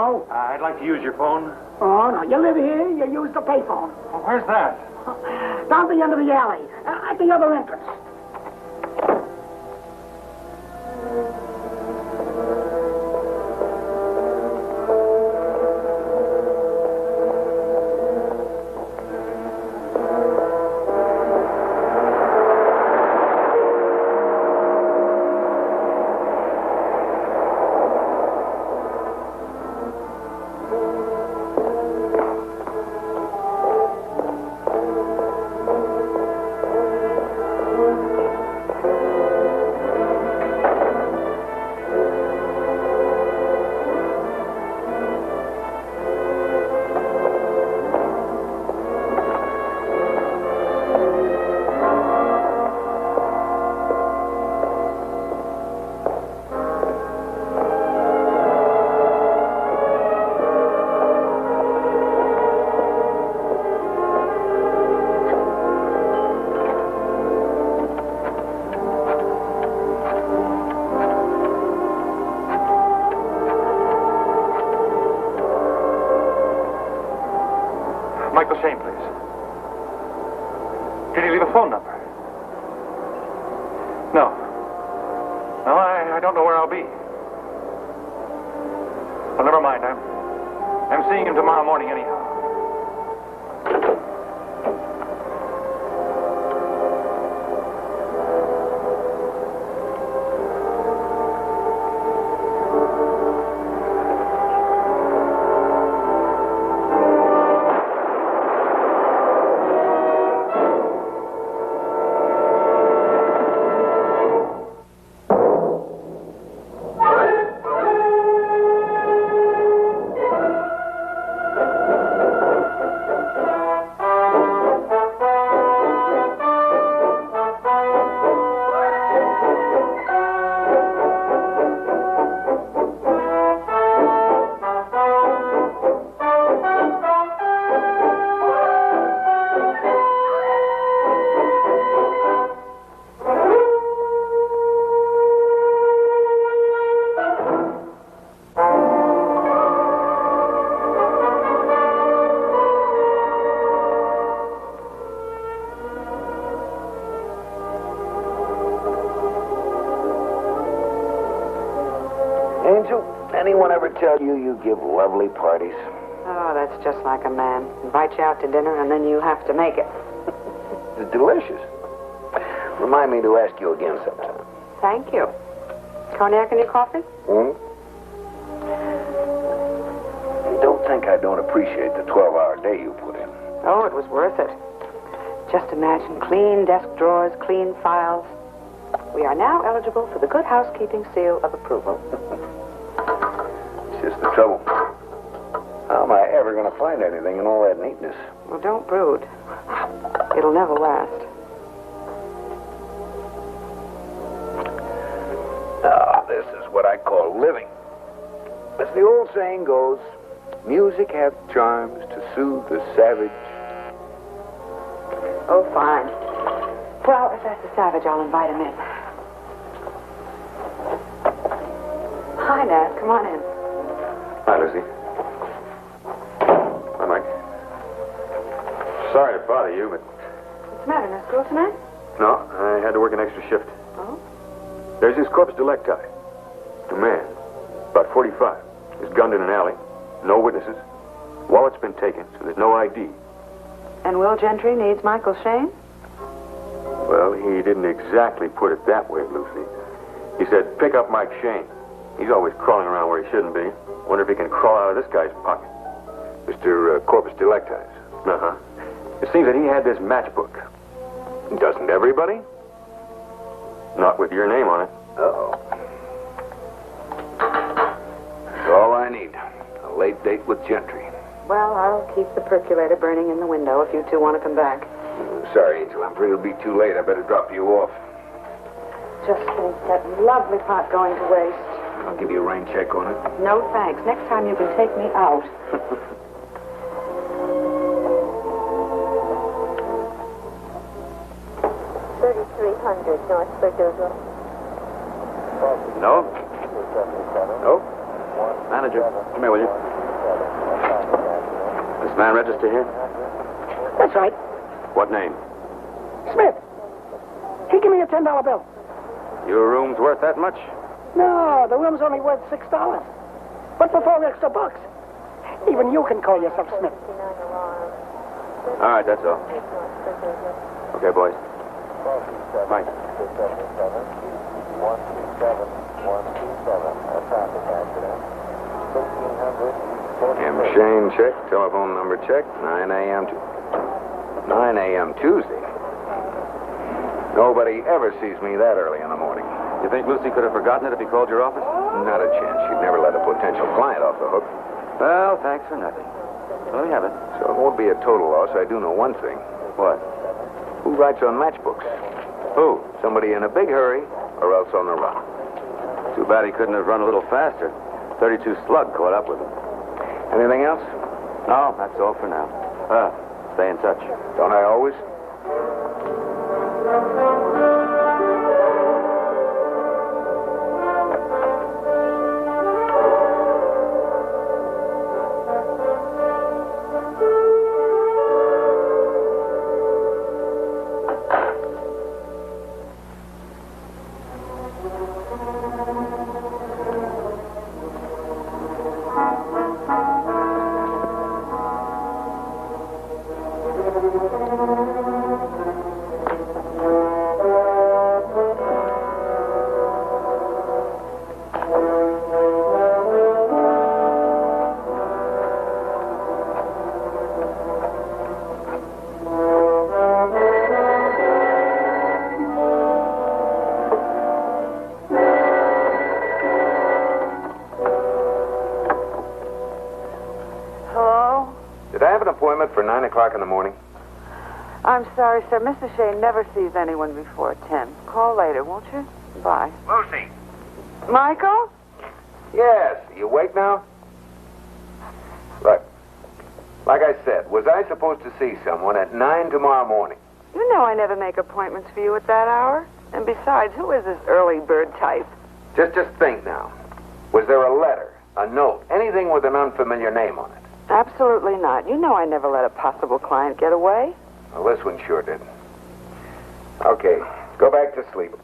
know. I'd like to use your phone. Oh, no, you live here, you use the payphone. Well, where's that? Down the end of the alley, at the other entrance. Michael Shayne, please. Did he leave a phone number? No. No, I don't know where I'll be. Well, never mind. I'm seeing him tomorrow morning anyhow. Angel, anyone ever tell you you give lovely parties? Oh, that's just like a man. Invite you out to dinner, and then you have to make it. It's delicious. Remind me to ask you again sometime. Thank you. Cognac in your coffee? You don't think I don't appreciate the 12-hour day you put in? Oh, it was worth it. Just imagine clean desk drawers, clean files. We are now eligible for the Good Housekeeping Seal of Approval. It's just the trouble. How am I ever going to find anything in all that neatness? Well, don't brood. It'll never last. Ah, this is what I call living. As the old saying goes, music hath charms to soothe the savage. Oh, fine. Well, if that's a savage, I'll invite him in. Hi, Nat. Come on in. Hi, Lucy. Hi, Mike. Sorry to bother you, but... What's the matter? No school tonight? No, I had to work an extra shift. Oh? There's this corpus delicti. A man, about 45. He's gunned in an alley. No witnesses. Wallet's been taken, so there's no ID. And Will Gentry needs Michael Shayne? Well, he didn't exactly put it that way, Lucy. He said, pick up Mike Shayne. He's always crawling around where he shouldn't be. Wonder if he can crawl out of this guy's pocket. Mr. Corpus Delictis. Uh-huh. It seems that he had this matchbook. Doesn't everybody? Not with your name on it. Uh-oh. That's all I need. A late date with Gentry. Well, I'll keep the percolator burning in the window if you two want to come back. Sorry, Angel. I'm afraid it'll be too late. I better drop you off. Just think, that lovely pot going to waste. I'll give you a rain check on it. No thanks. Next time you can take me out. 3300 North Bridges Road. No? No? Manager, come here, will you? This man register here? That's right. What name? Smith. He give me a $10 bill. Your room's worth that much? No, the room's only worth $6. But for $4 extra bucks, even you can call yourself Smith. All right, that's all. Okay, boys. Mike. M. Shayne, check. Telephone number, check. 9 a.m. 9 a.m. Tuesday. Nobody ever sees me that early in the morning. You think Lucy could have forgotten it if he called your office? Not a chance. She'd never let a potential client off the hook. Well, thanks for nothing. Let me have it. So it won't be a total loss. I do know one thing. What? Who writes on matchbooks? Who? Somebody in a big hurry or else on the run. Too bad he couldn't have run a little faster. 32 slug caught up with him. Anything else? No, that's all for now. Stay in touch. Don't I always? Did I have an appointment for 9 o'clock in the morning? I'm sorry, sir. Mr. Shayne never sees anyone before 10. Call later, won't you? Bye. Lucy. Michael? Yes. Are you awake now? Look, like I said, was I supposed to see someone at 9 tomorrow morning? You know I never make appointments for you at that hour. And besides, who is this early bird type? Just think now. Was there a letter, a note, anything with an unfamiliar name on it? Absolutely not. You know I never let a possible client get away. Well, this one sure did. Okay, go back to sleep.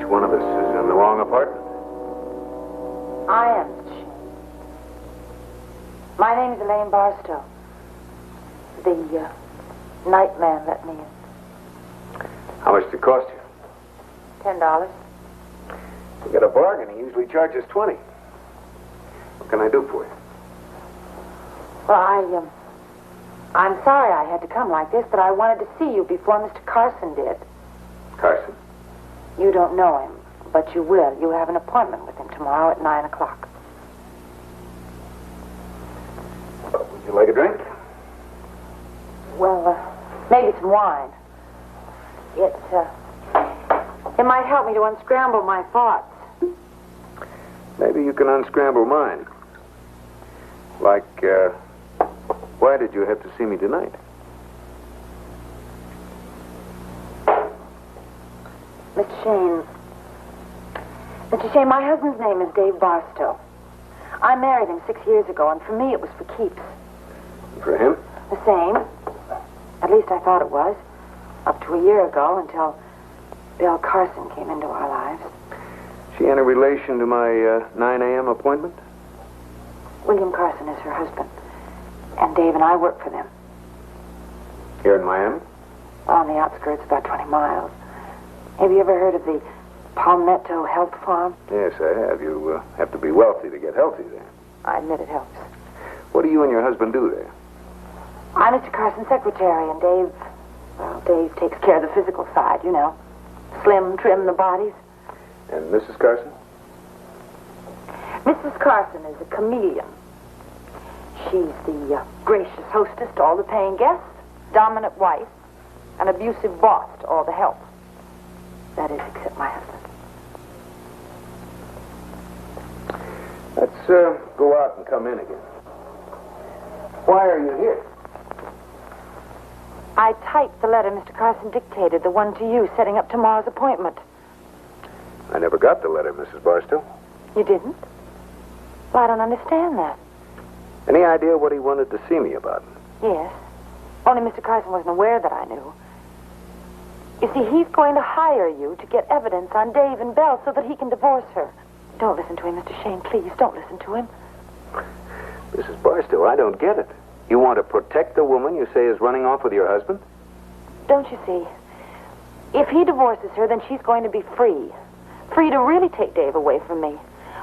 One of us is in the wrong apartment. I am, Mr. Shayne. My name is Elaine Barstow. The night man let me in. How much did it cost you? $10. You got a bargain. He usually charges 20. What can I do for you? Well, I'm sorry I had to come like this, but I wanted to see you before Mr. Carson did. Carson? You don't know him, but you will. You have an appointment with him tomorrow at 9 o'clock. Would you like a drink? Well, maybe some wine. It might help me to unscramble my thoughts. Maybe you can unscramble mine. Like, why did you have to see me tonight? Mr. Shayne, my husband's name is Dave Barstow. I married him 6 years ago, and for me it was for keeps. For him? The same. At least I thought it was. Up to a year ago, until Bill Carson came into our lives. She any relation to my 9 a.m. appointment? William Carson is her husband. And Dave and I work for them. Here in Miami? On the outskirts, about 20 miles. Have you ever heard of the Palmetto Health Farm? Yes, I have. You have to be wealthy to get healthy there. I admit it helps. What do you and your husband do there? I'm Mr. Carson's secretary, and Dave takes care of the physical side, you know. Slim, trim the bodies. And Mrs. Carson? Mrs. Carson is a chameleon. She's the gracious hostess to all the paying guests, dominant wife, an abusive boss to all the help. That is, except my husband. Let's go out and come in again. Why are you here? I typed the letter Mr. Carson dictated, the one to you, setting up tomorrow's appointment. I never got the letter, Mrs. Barstow. You didn't? Well, I don't understand that. Any idea what he wanted to see me about? Yes. Only Mr. Carson wasn't aware that I knew. You see, he's going to hire you to get evidence on Dave and Belle so that he can divorce her. Don't listen to him, Mr. Shayne. Please, don't listen to him. Mrs. Barstow, I don't get it. You want to protect the woman you say is running off with your husband? Don't you see? If he divorces her, then she's going to be free. Free to really take Dave away from me.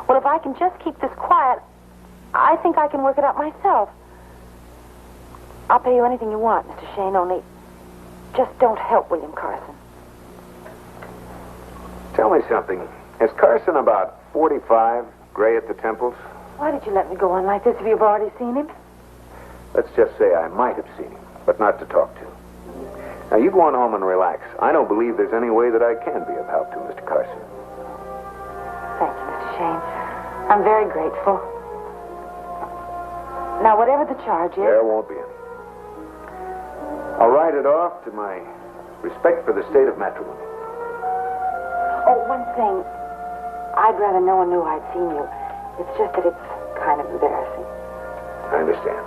Well, if I can just keep this quiet, I think I can work it out myself. I'll pay you anything you want, Mr. Shayne, only just don't help William Carson. Tell me something. Is Carson about 45, gray at the temples? Why did you let me go on like this if you've already seen him? Let's just say I might have seen him, but not to talk to. Now, you go on home and relax. I don't believe there's any way that I can be of help to Mr. Carson. Thank you, Mr. Shayne. I'm very grateful. Now, whatever the charge is... There won't be any. I'll write it off to my respect for the state of matrimony. Oh, one thing. I'd rather no one knew I'd seen you. It's just that it's kind of embarrassing. I understand.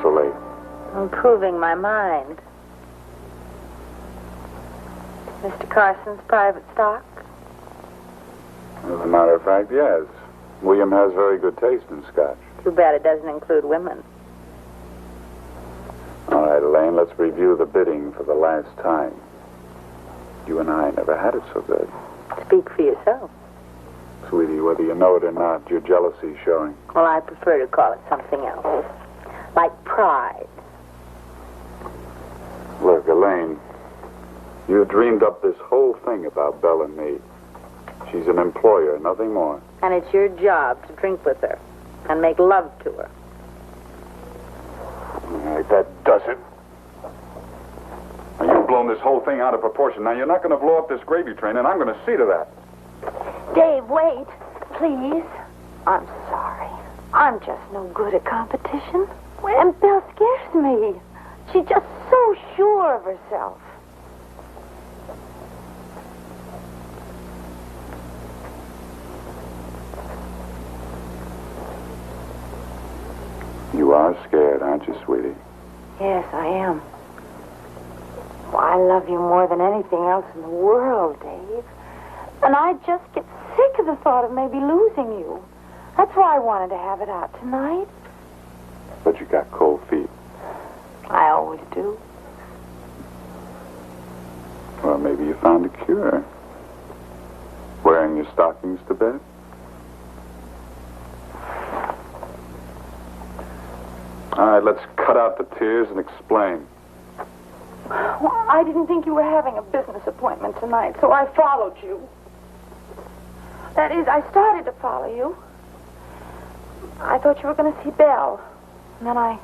So late. Improving my mind. Mr. Carson's private stock? As a matter of fact, yes. William has very good taste in scotch. Too bad it doesn't include women. All right, Elaine, let's review the bidding for the last time. You and I never had it so good. Speak for yourself. Sweetie, whether you know it or not, your jealousy's showing. Well, I prefer to call it something else. Like pride. Look, Elaine, you dreamed up this whole thing about Belle and me. She's an employer, nothing more. And it's your job to drink with her and make love to her. All right, that does it. Now, you've blown this whole thing out of proportion. Now, you're not going to blow up this gravy train, and I'm going to see to that. Dave, wait, please. I'm sorry. I'm just no good at competition. And Belle scares me. She's just so sure of herself. You are scared, aren't you, sweetie? Yes, I am. Well, I love you more than anything else in the world, Dave. And I just get sick of the thought of maybe losing you. That's why I wanted to have it out tonight. But you got cold feet. I always do. Well, maybe you found a cure. Wearing your stockings to bed? All right, let's cut out the tears and explain. Well, I didn't think you were having a business appointment tonight, so I followed you. That is, I started to follow you. I thought you were going to see Belle. And then I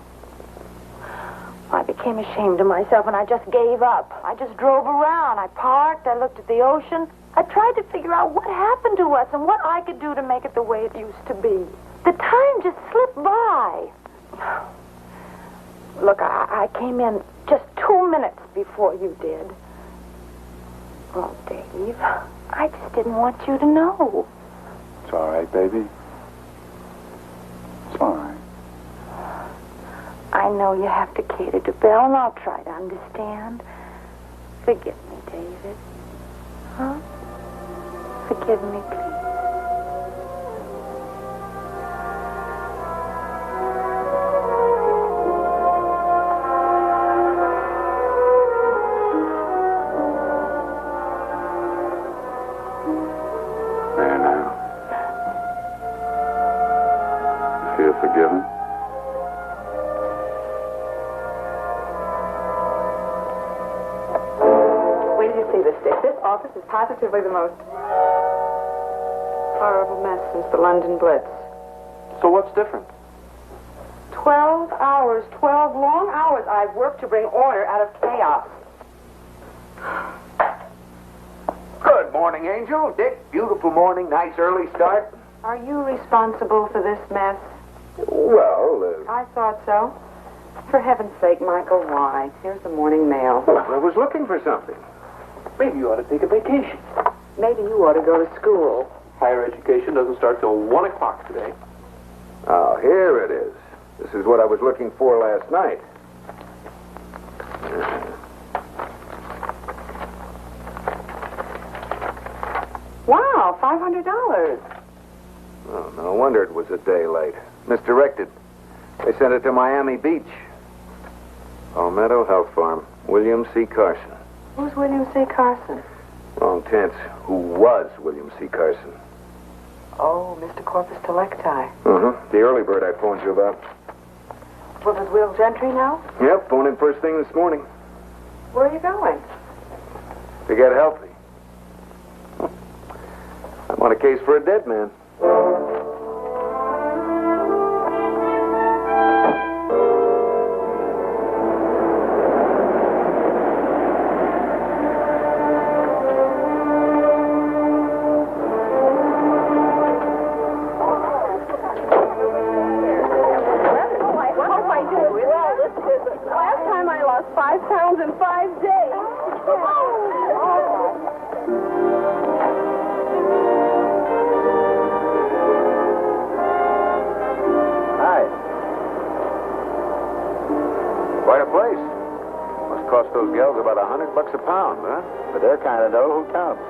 became ashamed of myself, and I just gave up. I just drove around. I parked. I looked at the ocean. I tried to figure out what happened to us and what I could do to make it the way it used to be. The time just slipped by. Look, I came in just 2 minutes before you did. Oh, Dave, I just didn't want you to know. It's all right, baby. It's all right. I know you have to cater to Belle, and I'll try to understand. Forgive me, David. Huh? Forgive me, please. There now. You feel forgiven? Wait till you see this, Dick. This office is positively the most horrible mess since the London Blitz. So what's different? 12 hours, 12 long hours I've worked to bring order out of chaos. Good morning, Angel. Dick, beautiful morning, nice early start. Are you responsible for this mess? Well, I thought so. For heaven's sake, Michael, why? Here's the morning mail. I was looking for something. Maybe you ought to take a vacation. Maybe you ought to go to school. Higher education doesn't start till 1 o'clock today. Oh, here it is. This is what I was looking for last night. Wow, $500. Oh, no wonder it was a day late. Misdirected. They sent it to Miami Beach. Palmetto Health Farm. William C. Carson. Who's William C. Carson? Wrong tense. Who was William C. Carson? Oh, Mr. Corpus Delicti. The early bird I phoned you about. Well, does Will Gentry now? Yep, phoned in first thing this morning. Where are you going? To get healthy. I'm on a case for a dead man. Last time I lost 5 pounds in 5 days. Hi. Quite a place. Must cost those gals about $100 a pound, huh? But they're kind of dough who counts.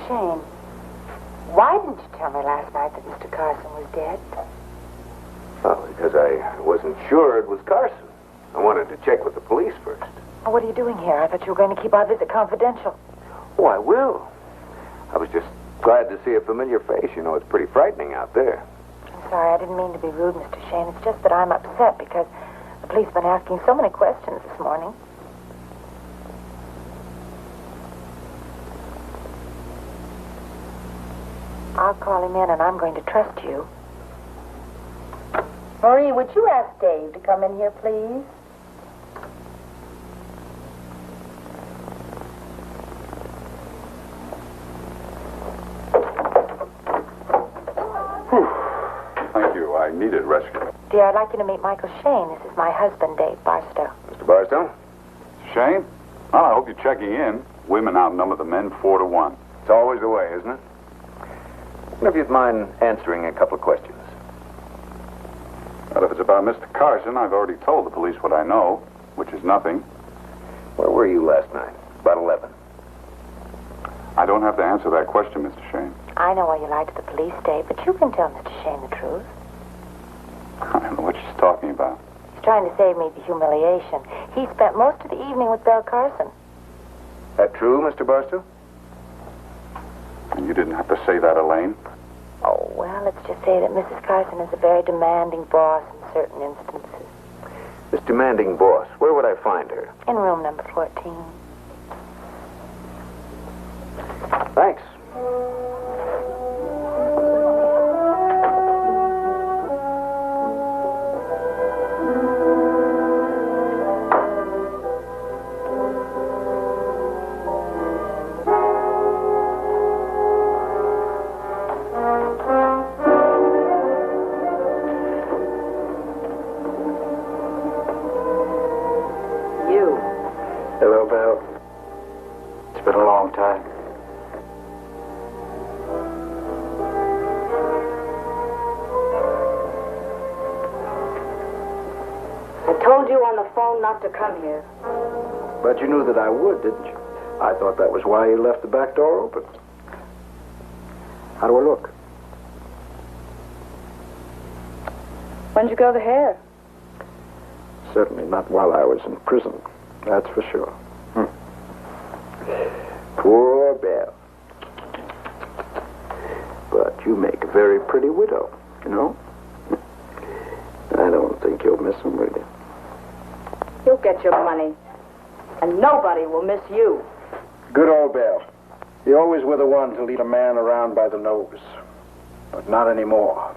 Shayne, why didn't you tell me last night that Mr. Carson was dead? Oh, because I wasn't sure it was Carson. I wanted to check with the police first. Oh, what are you doing here? I thought you were going to keep our visit confidential. Oh, I will. I was just glad to see a familiar face. You know, it's pretty frightening out there. I'm sorry, I didn't mean to be rude, Mr. Shayne. It's just that I'm upset because the police have been asking so many questions this morning. I'll call him in, and I'm going to trust you. Marie, would you ask Dave to come in here, please? Thank you. I needed rescue. Dear, I'd like you to meet Michael Shayne. This is my husband, Dave Barstow. Mr. Barstow? Shayne? Well, I hope you're checking in. Women outnumber the men 4 to 1. It's always the way, isn't it? I wonder if you'd mind answering a couple of questions. Well, if it's about Mr. Carson, I've already told the police what I know, which is nothing. Where were you last night? About 11. I don't have to answer that question, Mr. Shayne. I know why you lied to the police, Dave, but you can tell Mr. Shayne the truth. I don't know what she's talking about. He's trying to save me the humiliation. He spent most of the evening with Belle Carson. That true, Mr. Barstow? And you didn't have to say that, Elaine. Oh, well, let's just say that Mrs. Carson is a very demanding boss in certain instances. This demanding boss, where would I find her? In room number 14. Thanks. Hello, Belle. It's been a long time. I told you on the phone not to come here. But you knew that I would, didn't you? I thought that was why you left the back door open. How do I look? When'd you grow the hair? Certainly not while I was in prison. That's for sure. Poor Belle. But you make a very pretty widow, you know? I don't think you'll miss him, will you? You'll get your money. And nobody will miss you. Good old Belle. You always were the one to lead a man around by the nose. But not anymore.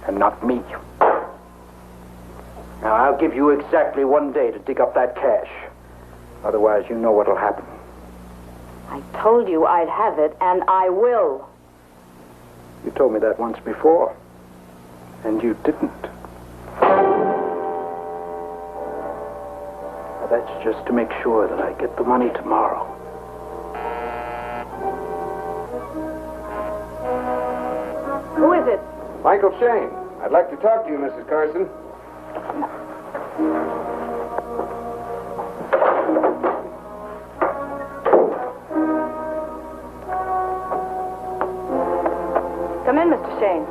And not me. Now, I'll give you exactly 1 day to dig up that cash. Otherwise, you know what'll happen. I told you I'd have it, and I will. You told me that once before. And you didn't. Now, that's just to make sure that I get the money tomorrow. Who is it? Michael Shayne. I'd like to talk to you, Mrs. Carson. Come in, Mr. Shayne.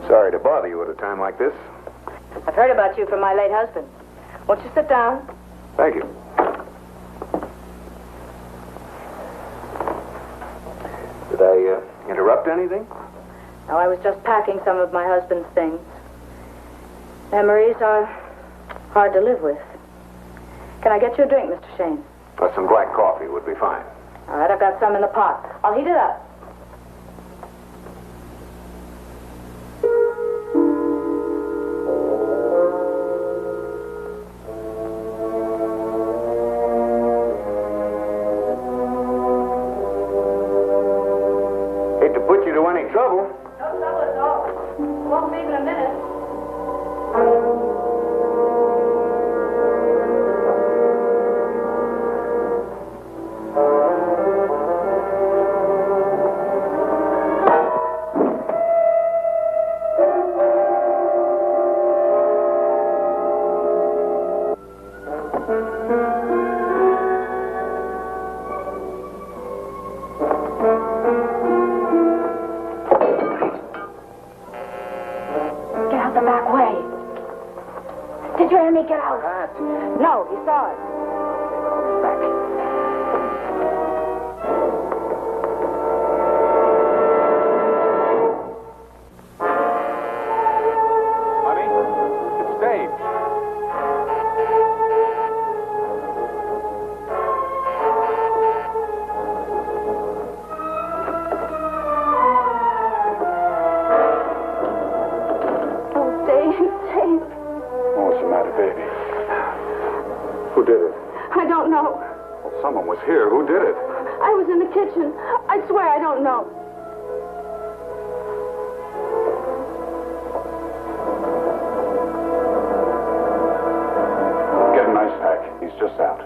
Sorry to bother you at a time like this. I've heard about you from my late husband. Won't you sit down? Thank you. Did I interrupt anything? No, I was just packing some of my husband's things. Memories are hard to live with. Can I get you a drink, Mr. Shayne? Some black coffee would be fine. All right, I've got some in the pot. I'll heat it up. Hate to put you to any trouble. No trouble at all. Won't leave in a minute. Get out the back way. Did you hear me get out? No, he saw it. Back. Honey, it's Dave. Oh, Dave. What's the matter, baby? Who did it? I don't know. Well, someone was here. Who did it? I was in the kitchen. I swear I don't know. Get an ice pack. He's just out.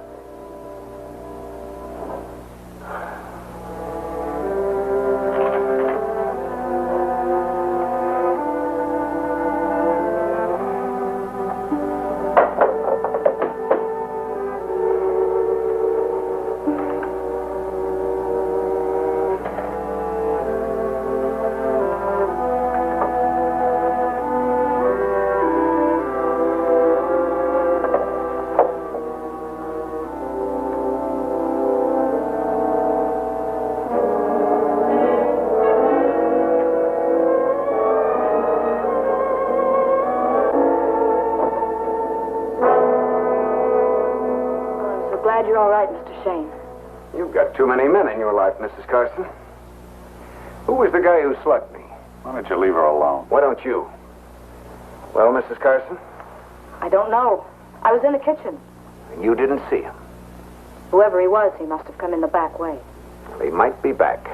you're all right, Mr. Shayne. You've got too many men in your life, Mrs. Carson. Who was the guy who slugged me? Why don't you leave her alone? Why don't you? Well, Mrs. Carson? I don't know. I was in the kitchen. And you didn't see him. Whoever he was, he must have come in the back way. Well, he might be back.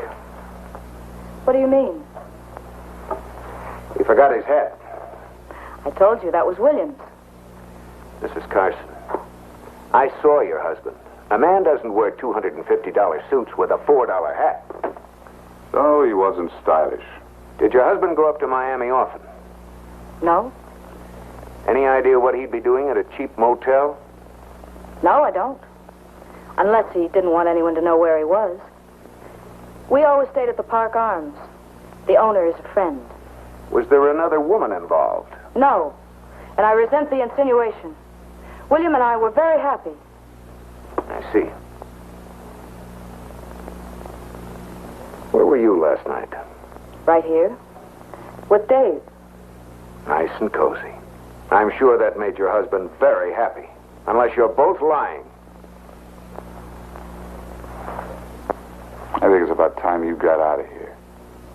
What do you mean? He forgot his hat. I told you that was Williams. Mrs. Carson, I saw your husband. A man doesn't wear $250 suits with a $4 hat. So he wasn't stylish. Did your husband go up to Miami often? No? Any idea what he'd be doing at a cheap motel? No, I don't. Unless he didn't want anyone to know where he was. We always stayed at the Park Arms. The owner is a friend. Was there another woman involved? No. And I resent the insinuation. William and I were very happy. I see. Where were you last night? Right here. With Dave. Nice and cozy. I'm sure that made your husband very happy. Unless you're both lying. I think it's about time you got out of here.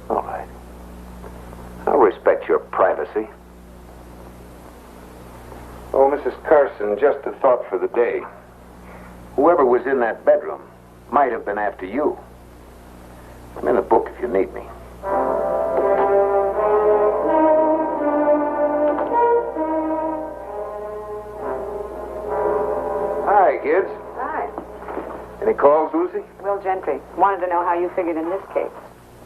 All right. I'll respect your privacy. Oh, Mrs. Carson, just a thought for the day. Whoever was in that bedroom might have been after you. I'm in the book if you need me. Hi, kids. Hi. Any calls, Lucy? Will Gentry. Wanted to know how you figured in this case.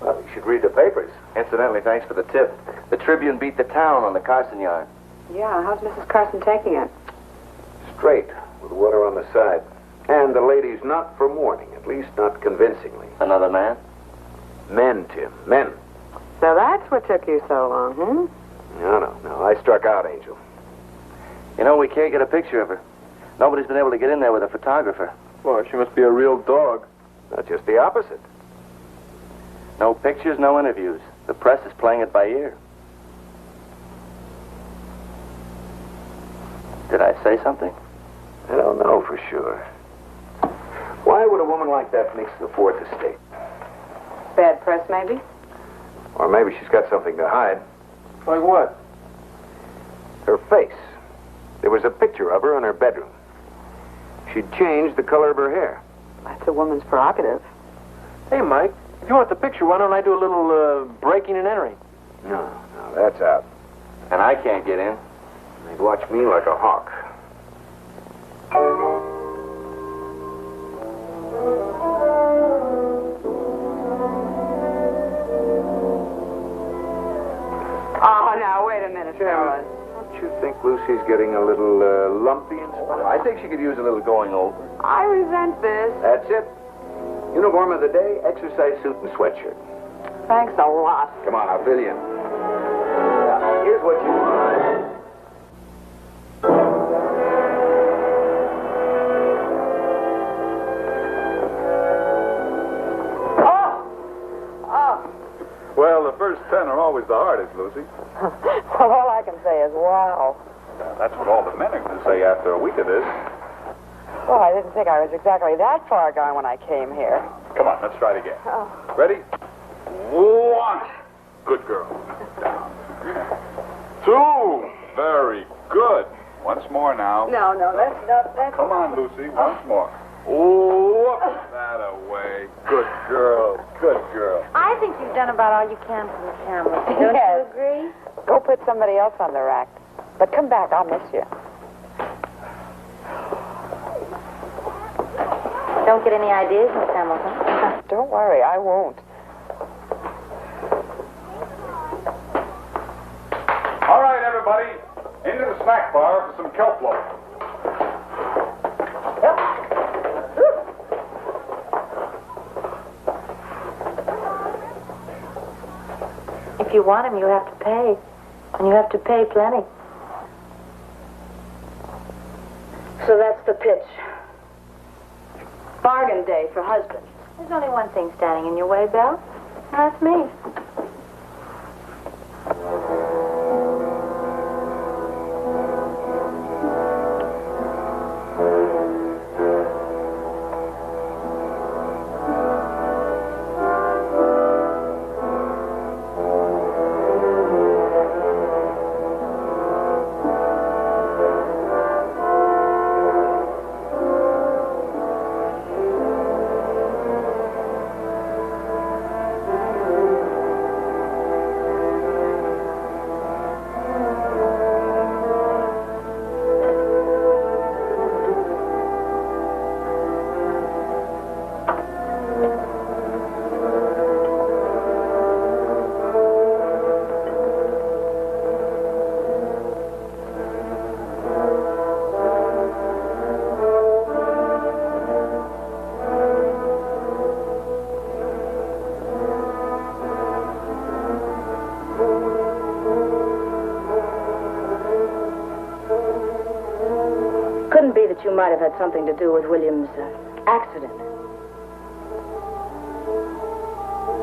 Well, you should read the papers. Incidentally, thanks for the tip. The Tribune beat the town on the Carson yard. Yeah, how's Mrs. Carson taking it? Straight, with water on the side. And the lady's not for mourning, at least not convincingly. Another man? Men, Tim, men. So that's what took you so long, No. I struck out, Angel. You know, we can't get a picture of her. Nobody's been able to get in there with a photographer. Well, she must be a real dog. Not just the opposite. No pictures, no interviews. The press is playing it by ear. Did I say something? I don't know for sure. Why would a woman like that mix the Fourth Estate? Bad press, maybe? Or maybe she's got something to hide. Like what? Her face. There was a picture of her in her bedroom. She'd changed the color of her hair. That's a woman's prerogative. Hey, Mike, if you want the picture, why don't I do a little breaking and entering? No, that's out. And I can't get in. They'd watch me like a hawk. Oh, now, wait a minute, fellas. Don't you think Lucy's getting a little lumpy and stuff? I think she could use a little going over. I resent this. That's it. Uniform of the day, exercise suit and sweatshirt. Thanks a lot. Come on, I'll fill you in. Now, here's what you do. Well, the first 10 are always the hardest, Lucy. Well, all I can say is wow. That's what all the men are going to say after a week of this. Well, I didn't think I was exactly that far gone when I came here. Come on, let's try it again. Ready? 1. Good girl. Down. 2. Very good. Once more now. No, that's... Come on, Lucy. Once more. Whoop that away. Good girl. Good girl. I think you've done about all you can for the camera. Don't you agree? Go put somebody else on the rack. But come back, I'll miss you. Don't get any ideas, Miss Hamilton. Don't worry, I won't. All right, everybody. Into the snack bar for some kelp loaf. If you want him, you have to pay. And you have to pay plenty. So that's the pitch. Bargain day for husbands. There's only one thing standing in your way, Belle. And that's me. you might have had something to do with William's accident.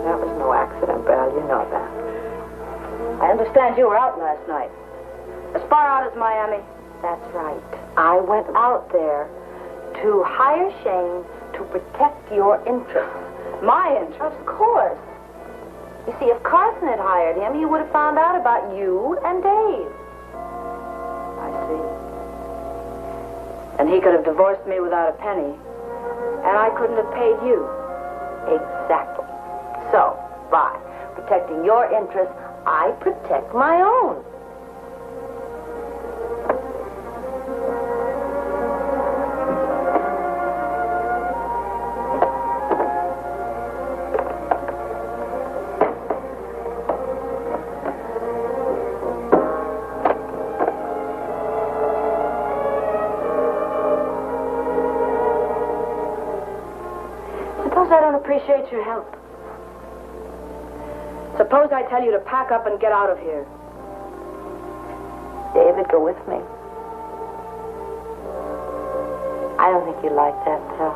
That was no accident, Belle. You know that. I understand you were out last night. As far out as Miami? That's right. I went out there to hire Shayne to protect your interests. My interest? Of course. You see, if Carson had hired him, he would have found out about you and Dave. I see. And he could have divorced me without a penny. And I couldn't have paid you. Exactly. So, by protecting your interests, I protect my own. Suppose I don't appreciate your help. Suppose I tell you to pack up and get out of here. David, go with me. I don't think you'd like that, Belle.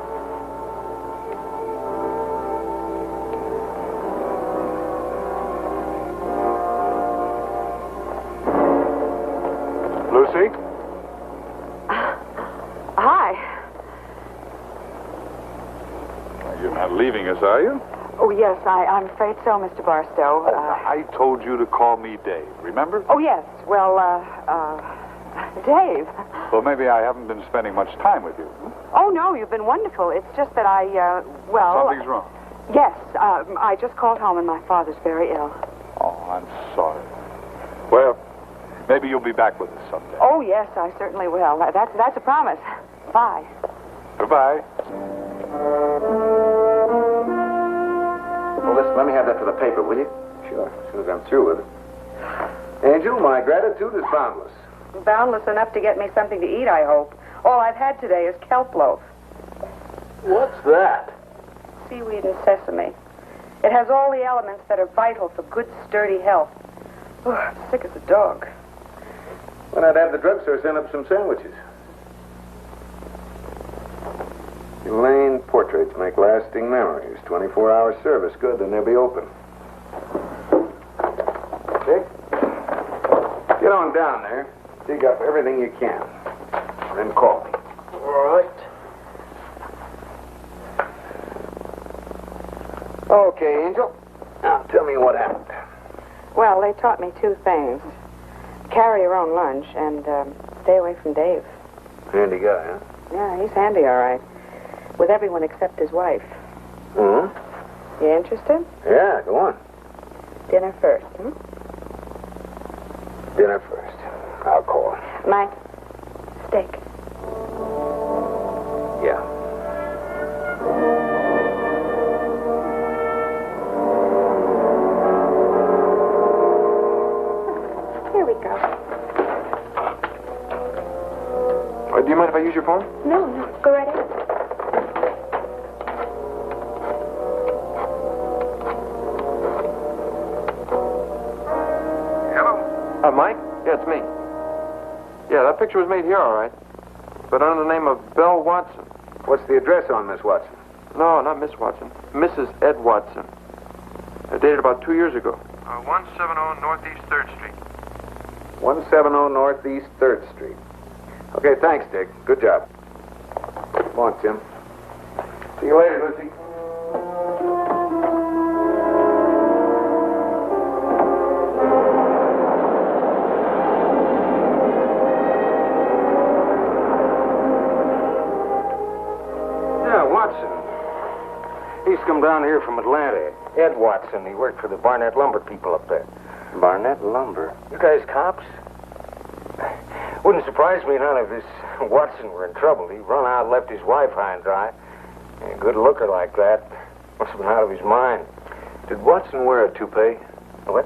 Lucy? Hi. You're not leaving us, are you? Oh, yes, I'm afraid so, Mr. Barstow. I told you to call me Dave, remember? Oh, yes. Well, Dave. Well, maybe I haven't been spending much time with you. Oh, no, you've been wonderful. It's just that well... Something's wrong. Yes, I just called home and my father's very ill. Oh, I'm sorry. Well, maybe you'll be back with us someday. Oh, yes, I certainly will. That's a promise. Bye. Goodbye. Well, listen, let me have that for the paper, will you? Sure, as soon as I'm through with it. Angel, my gratitude is boundless. Boundless enough to get me something to eat, I hope. All I've had today is kelp loaf. What's that? Seaweed and sesame. It has all the elements that are vital for good, sturdy health. Oh, I'm sick as a dog. Well, I'd have the drugstore send up some sandwiches. Elaine portraits make lasting memories. 24-hour service. Good, then they'll be open. Dick, get on down there. Dig up everything you can. Then call me. All right. Okay, Angel. Now, tell me what happened. Well, they taught me two things. Carry your own lunch and stay away from Dave. Handy guy, huh? Yeah, he's handy, all right. With everyone except his wife. Mm-hmm. You interested? Yeah, go on. Dinner first, hmm? Dinner first. I'll call. Mike, steak. Yeah. Here we go. Do you mind if I use your phone? No, go right ahead. Hello? Mike? Yeah, it's me. Yeah, that picture was made here, all right. But under the name of Belle Watson. What's the address on Miss Watson? No, not Miss Watson. Mrs. Ed Watson. Dated about 2 years ago. 170 Northeast 3rd Street. 170 Northeast 3rd Street. Okay, thanks, Dick. Good job. Come on, Tim. See you later, Lucy. Yeah, Watson. He's come down here from Atlanta. Ed Watson. He worked for the Barnett Lumber people up there. Barnett Lumber. You guys cops? Wouldn't surprise me none if this Watson were in trouble. He run out and left his wife high and dry. A good looker like that. Must have been out of his mind. Did Watson wear a toupee? A what?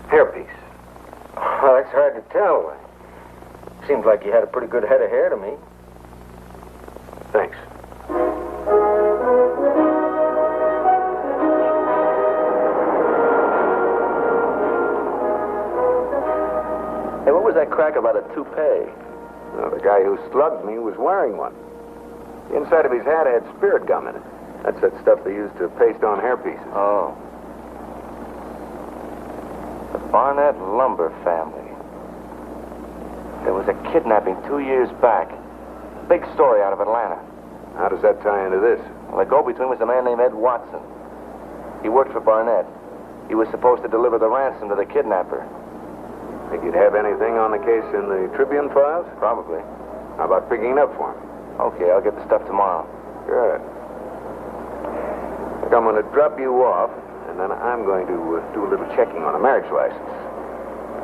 Hairpiece. Well, that's hard to tell. Seems like he had a pretty good head of hair to me. Thanks. Hey, what was that crack about a toupee? Well, the guy who slugged me was wearing one. The inside of his hat had spirit gum in it. That's that stuff they use to paste on hairpieces. Oh. The Barnett lumber family. There was a kidnapping 2 years back. Big story out of Atlanta. How does that tie into this? Well, the go-between was a man named Ed Watson. He worked for Barnett. He was supposed to deliver the ransom to the kidnapper. Think you'd have anything on the case in the Tribune files? Probably. How about picking it up for me? Okay, I'll get the stuff tomorrow. Good. Look, I'm going to drop you off, and then I'm going to do a little checking on a marriage license.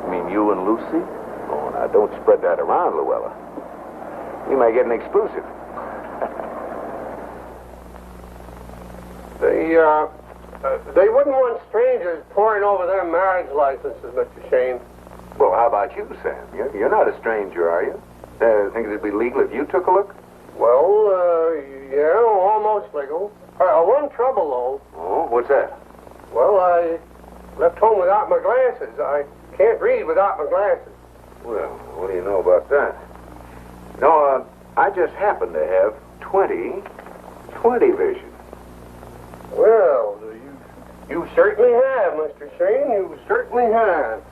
You mean you and Lucy? Oh, now, don't spread that around, Luella. You may get an exclusive. They wouldn't want strangers poring over their marriage licenses, Mr. Shayne. Well, how about you, Sam? You're not a stranger, are you? Think it'd be legal if you took a look? Well, yeah, almost legal. One trouble, though. Oh, what's that? Well, I left home without my glasses. I can't read without my glasses. Well, what do you know about that? No, I just happen to have 20 vision. Well, you certainly have, Mr. Shayne. You certainly have.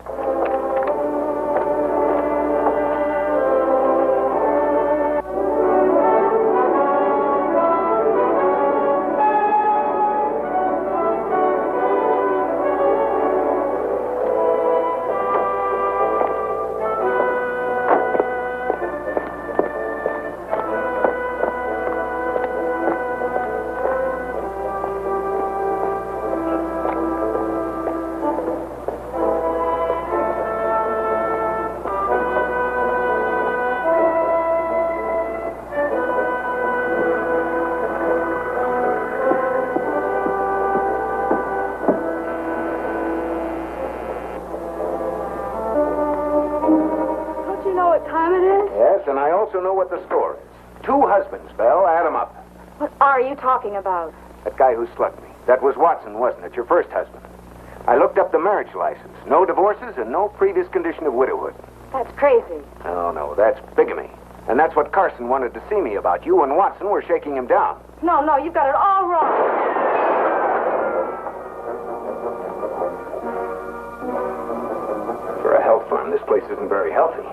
And I also know what the score is. 2 husbands, Belle. Add 'em up. What are you talking about? That guy who slugged me. That was Watson, wasn't it? Your first husband. I looked up the marriage license. No divorces and no previous condition of widowhood. That's crazy. Oh, no, that's bigamy. And that's what Carson wanted to see me about. You and Watson were shaking him down. No, you've got it all wrong. For a health farm, this place isn't very healthy.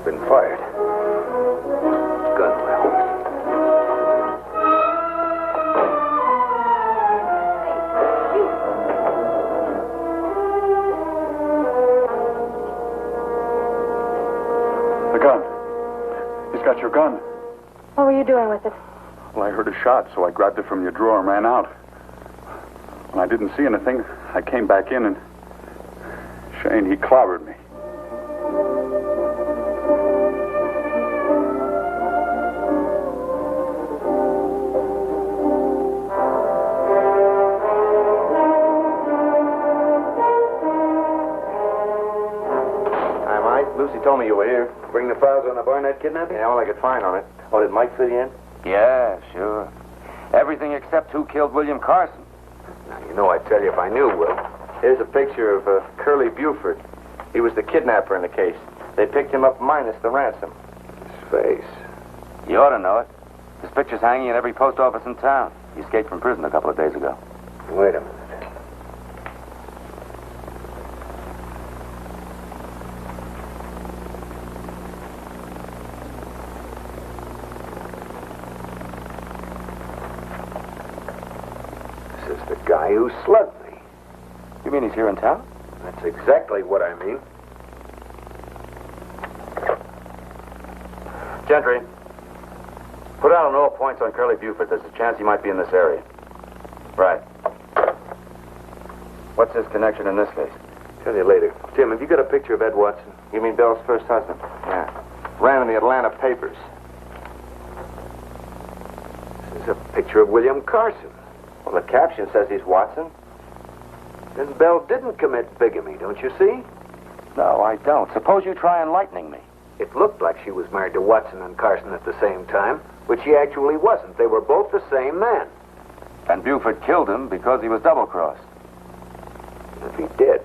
Been fired. Gun well. The gun. He's got your gun. What were you doing with it? Well, I heard a shot, so I grabbed it from your drawer and ran out. When I didn't see anything, I came back in and Shayne, he clobbered me. Lucy told me you were here. Bring the files on the Barnett kidnapping? Yeah, all I could find on it. Oh, did Mike fit in? Yeah, sure. Everything except who killed William Carson. Now, you know I'd tell you if I knew, Will. Here's a picture of Curly Buford. He was the kidnapper in the case. They picked him up minus the ransom. His face. You ought to know it. His picture's hanging at every post office in town. He escaped from prison a couple of days ago. Wait a minute. This is the guy who slugged me. You mean he's here in town? That's exactly what I mean. Gentry. Put out on all points on Curly Buford. There's a chance he might be in this area. Right. What's his connection in this case? Tell you later. Jim, have you got a picture of Ed Watson? You mean Bill's first husband? Yeah. Ran in the Atlanta papers. This is a picture of William Carson. Well, the caption says he's Watson. Then Belle didn't commit bigamy, don't you see? No, I don't. Suppose you try enlightening me. It looked like she was married to Watson and Carson at the same time, but she actually wasn't. They were both the same man. And Buford killed him because he was double-crossed. If he did,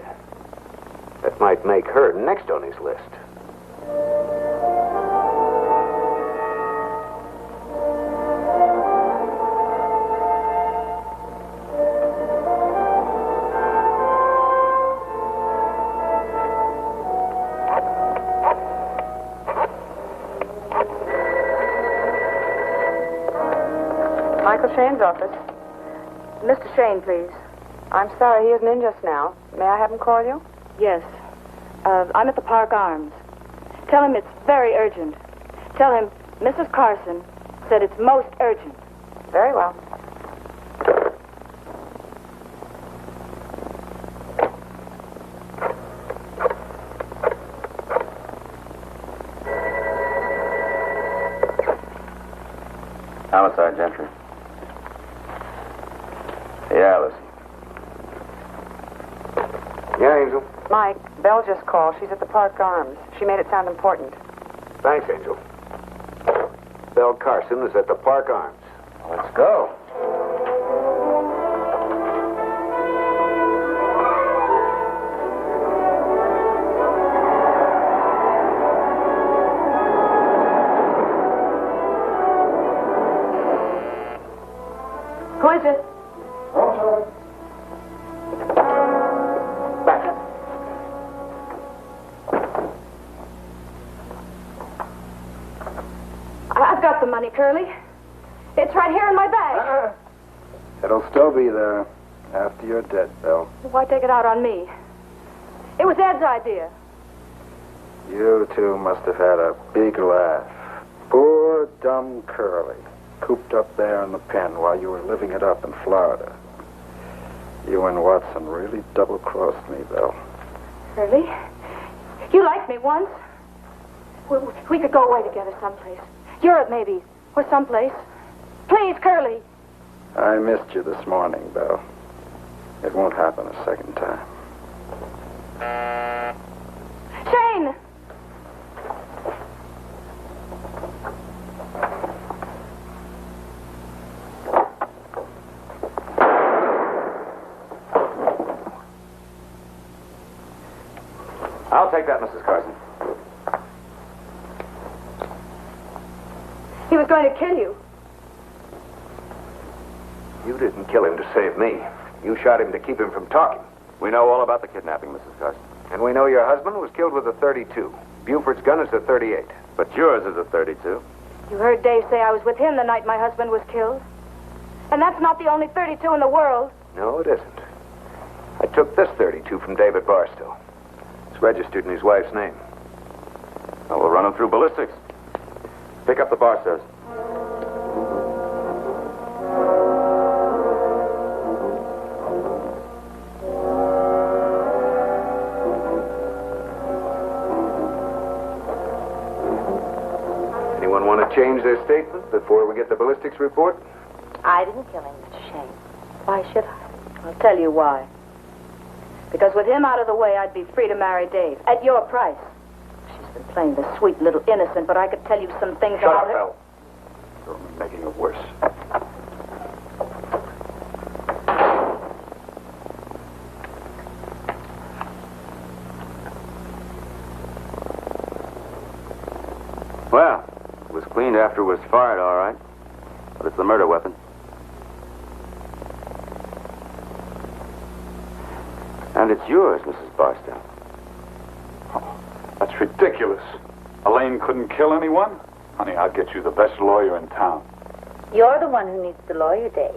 that might make her next on his list. Michael Shayne's office. Mr. Shayne, please. I'm sorry, he isn't in just now. May I have him call you? Yes. I'm at the Park Arms. Tell him it's very urgent. Tell him Mrs. Carson said it's most urgent. Very well. Homicide, Gentry. Yeah, Lucy. Yeah, Angel. Mike, Belle just called. She's at the Park Arms. She made it sound important. Thanks, Angel. Belle Carson is at the Park Arms. Let's go. Who is it? I've got the money, Curly. It's right here in my bag. It'll still be there after you're dead, Belle. Why take it out on me? It was Ed's idea. You two must have had a big laugh. Poor, dumb Curly, cooped up there in the pen while you were living it up in Florida. You and Watson really double-crossed me, Belle. Curly, you liked me once. We could go away together someplace. Europe, maybe, or someplace. Please, Curly. I missed you this morning, Belle. It won't happen a second time. Shayne! I'll take that, Mrs. Carson. He was going to kill you. You didn't kill him to save me. You shot him to keep him from talking. We know all about the kidnapping, Mrs. Carson. And we know your husband was killed with a .32. Buford's gun is a .38. But yours is a .32. You heard Dave say I was with him the night my husband was killed. And that's not the only .32 in the world. No, it isn't. I took this .32 from David Barstow. It's registered in his wife's name. Well, we'll run him through ballistics. Pick up the Barstows. Anyone want to change their statement before we get the ballistics report? I didn't kill him, Mr. Shayne. Why should I? I'll tell you why. Because with him out of the way, I'd be free to marry Dave. At your price. She's been playing the sweet little innocent, but I could tell you some things Shut about up, her. Belle. You're making it worse. Well, it was cleaned after it was fired, all right. But it's the murder weapon. And it's yours, Mrs. Barstow. Oh, that's ridiculous. Elaine couldn't kill anyone? Honey, I'll get you the best lawyer in town. You're the one who needs the lawyer, Dave.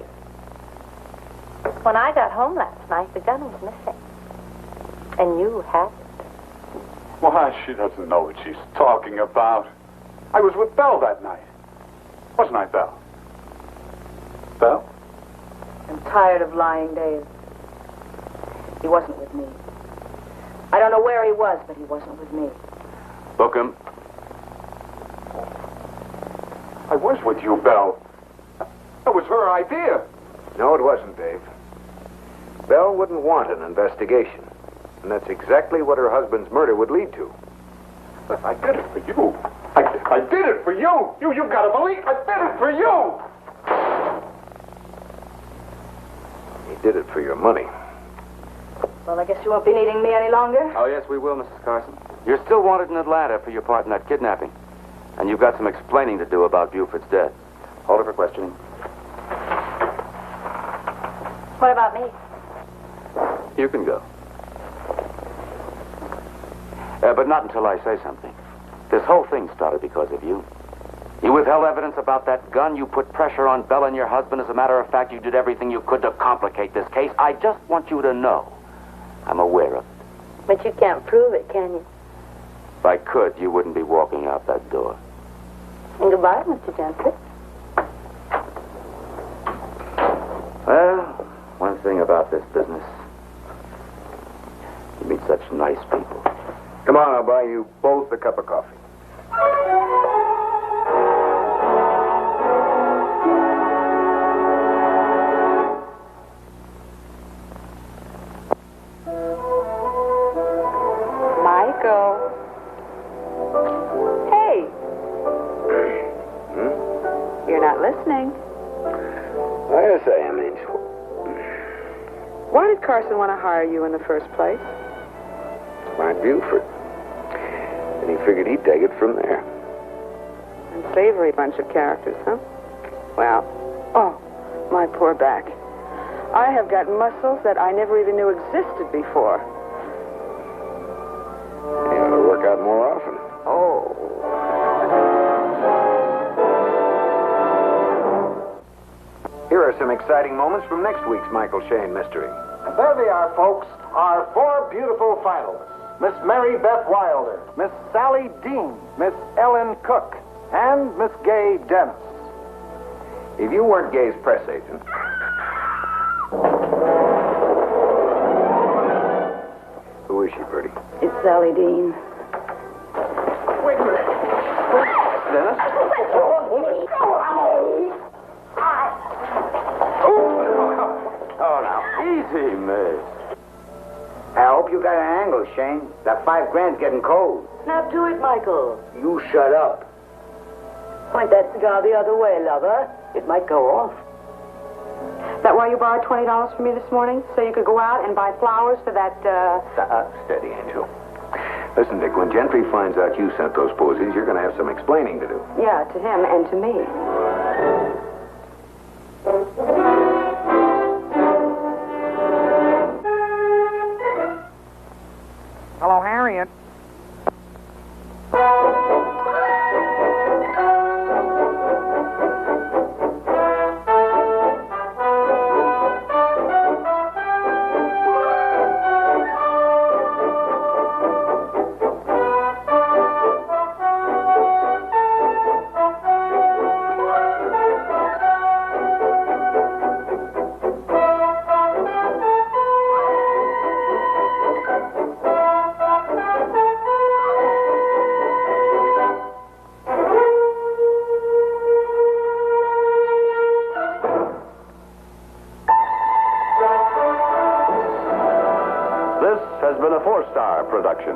When I got home last night, the gun was missing. And you had it. Why, she doesn't know what she's talking about. I was with Belle that night. Wasn't I, Belle? Belle? I'm tired of lying, Dave. He wasn't with me. I don't know where he was, but he wasn't with me. Book him. I was with you, Belle. That was her idea. No, it wasn't, Dave. Belle wouldn't want an investigation. And that's exactly what her husband's murder would lead to. But I did it for you. I did it for you. You gotta believe I did it for you. He did it for your money. Well, I guess you won't be needing me any longer. Oh, yes, we will, Mrs. Carson. You're still wanted in Atlanta for your part in that kidnapping. And you've got some explaining to do about Buford's death. Hold her for questioning. What about me? You can go. But not until I say something. This whole thing started because of you. You withheld evidence about that gun. You put pressure on Belle and your husband. As a matter of fact, you did everything you could to complicate this case. I just want you to know I'm aware of it. But you can't prove it, can you? If I could, you wouldn't be walking out that door. And goodbye, Mr. Gentry. Well, one thing about this business. You meet such nice people. Come on, I'll buy you both a cup of coffee. Michael. Hey. You're not listening. Oh, yes, I am, Angel. Why did Carson want to hire you in the first place? Find Buford. And he figured he'd take it from there. Unsavory bunch of characters, huh? Well, oh, my poor back. I have got muscles that I never even knew existed before. You ought to work out more often. Oh. Here are some exciting moments from next week's Michael Shayne mystery. And there they are, folks. Our four beautiful finalists. Miss Mary Beth Wilder, Miss Sally Dean, Miss Ellen Cook, and Miss Gay Dennis. If you weren't Gay's press agent... Who is she, Bertie? It's Sally Dean. Wait a minute. Dennis? Oh, now, easy, miss. I hope you got an angle, Shayne. That $5,000's getting cold. Snap to it, Michael. You shut up. Point that cigar the other way, lover. It might go off. Is that why you borrowed $20 from me this morning? So you could go out and buy flowers for that, Steady, Angel. Listen, Dick, when Gentry finds out you sent those posies, you're going to have some explaining to do. Yeah, to him and to me. Hello, Harriet. This has been a 4-star production.